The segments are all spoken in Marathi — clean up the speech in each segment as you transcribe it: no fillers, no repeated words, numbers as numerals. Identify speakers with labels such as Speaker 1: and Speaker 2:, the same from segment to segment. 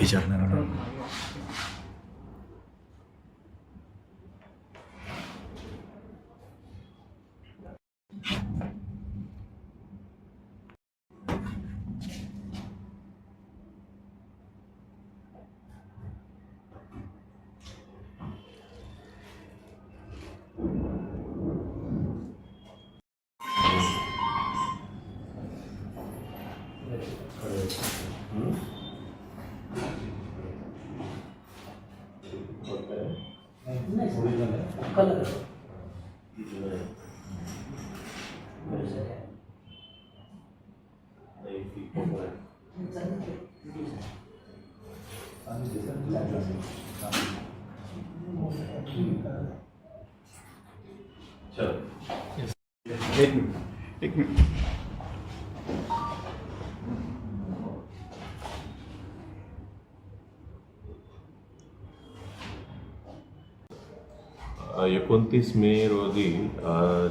Speaker 1: विचारणार. एक मिनिट.
Speaker 2: एकोणतीस मे रोजी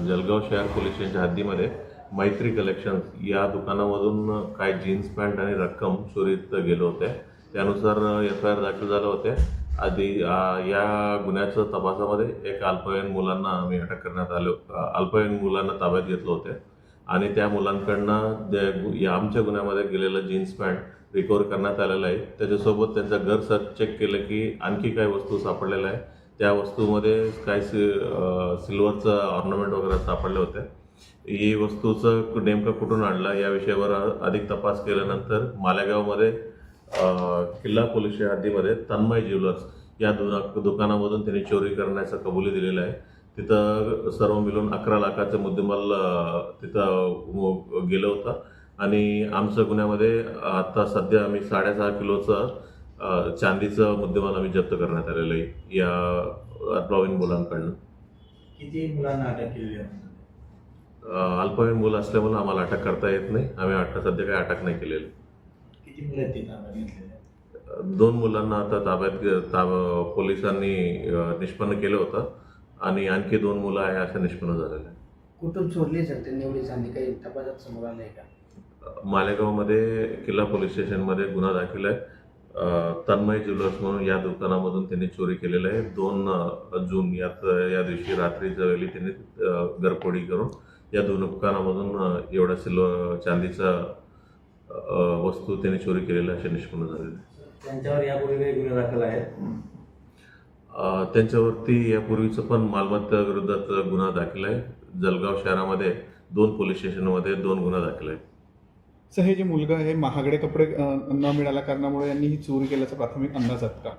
Speaker 2: जळगाव शहर पोलीस स्टेशनच्या हद्दीमध्ये मैत्री कलेक्शन्स या दुकानामधून काही जीन्स पॅन्ट आणि रक्कम चोरीत गेले होते. त्यानुसार FIR दाखल झाले होते. आधी या गुन्ह्याच्या तपासामध्ये एक अल्पवयीन मुलांना आम्ही अटक करण्यात आलो. अल्पवयीन मुलांना ताब्यात घेतलं होते आणि त्या मुलांकडनं या आमच्या गुन्ह्यामध्ये गेलेलं जीन्स पॅन्ट रिकवर करण्यात आलेलं आहे. त्याच्यासोबत त्यांचं घर सर्च चेक केलं की आणखी काही वस्तू सापडलेल्या आहे. त्या वस्तूमध्ये काही सिल्वरचं ऑर्नामेंट वगैरे सापडले होते. ही वस्तूचं नेमकं कुठून आणलं या विषयावर अधिक तपास केल्यानंतर मालेगावमध्ये किल्ला पोलीस हद्दीमध्ये तन्मय ज्वेलर्स या दुकानामधून त्यांनी चोरी करण्याचा कबुली दिलेला आहे. तिथं सर्व मिळून 11 लाखाचं मुद्देमाल तिथं गेलं होतं आणि आमच्या गुन्ह्यामध्ये आता सध्या आम्ही 6.5 किलोचं चांदीचं मुद्देमाल आम्ही जप्त करण्यात आलेलं आहे या अल्पवयीन मुलांकडनं.
Speaker 3: किती मुलांना अटक केली आहे?
Speaker 2: अल्पवयीन मुलं असल्यामुळे आम्हाला अटक करता येत नाही. आम्ही सध्या काही अटक नाही केलेली.
Speaker 3: किती मुलं आहेत ते ताब्यात घेतलेले?
Speaker 2: 2 मुलांना आता ताब्यात पोलिसांनी निष्पन्न केलं होतं आणि आणखी 2 मुलं आहे असं निष्पन्न झालेलं आहे.
Speaker 3: कुठून चोरली सर त्यांनी एवढी चांदी? काही तपासात समोर आलं आहे का?
Speaker 2: मालेगावमध्ये किल्ला पोलीस स्टेशनमध्ये गुन्हा दाखल आहे. तन्मय ज्वेलर्स म्हणून या दुकानामधून त्यांनी चोरी केलेलं आहे. 2 जून या दिवशी रात्रीच्या वेळी त्यांनी घरफोडी करून या दुकानामधून एवढा सिल्वर चांदीचा वस्तू त्यांनी चोरी केलेल्या असे निष्पन्न झालेले.
Speaker 3: त्यांच्यावर यापूर्वी काही गुन्हे दाखल आहेत?
Speaker 2: त्यांच्यावरती यापूर्वीचं पण मालमत्ता विरोधात गुन्हा दाखल आहे. जळगाव शहरामध्ये 2 पोलीस स्टेशनमध्ये 2 गुन्हा दाखल आहेत.
Speaker 1: सर, हे जे मुलगा आहे महागडे कपडे न मिळाल्या कारणामुळे यांनी ही चोरी केल्याचा प्राथमिक अंदाज आहे का?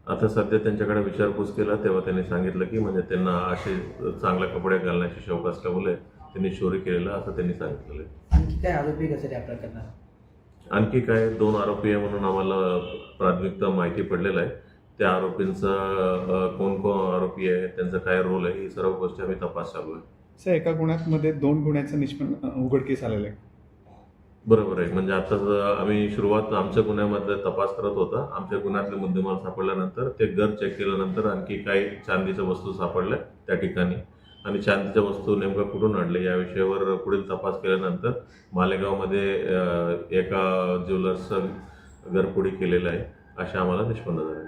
Speaker 2: आता सध्या त्यांच्याकडे विचारपूस केला तेव्हा त्यांनी सांगितलं की म्हणजे त्यांना असे चांगले कपडे घालण्याची शौक असल्यामुळे त्यांनी चोरी केलेलं असं त्यांनी सांगितलेलं आहे.
Speaker 3: आणखी काय आरोपी कसे या प्रकरणात?
Speaker 2: आणखी काय 2 आरोपी आहे म्हणून आम्हाला प्राथमिकता माहिती पडलेलं आहे. त्या आरोपींचं कोण आरोपी आहे, त्यांचा काय रोल आहे, ही सर्व गोष्टी आम्ही तपास चालू आहे.
Speaker 1: सर, एका गुन्ह्यामध्ये 2 गुन्ह्याचं निष्पन्न उघडकीस आलेलं आहे.
Speaker 2: बरोबर आहे. म्हणजे आता आम्ही सुरुवात आमच्या गुन्ह्यामध्ये तपास करत होता. आमच्या गुन्ह्यातले मुद्देमाल सापडल्यानंतर ते घर चेक केल्यानंतर आणखी काही चांदीच्या वस्तू सापडल्या त्या ठिकाणी आणि चांदीच्या वस्तू नेमकं कुठून आणले या विषयावर पुढील तपास केल्यानंतर मालेगावमध्ये एका ज्वेलर्सचं घरफोडी केलेलं आहे असे आम्हाला निष्पन्न झाले.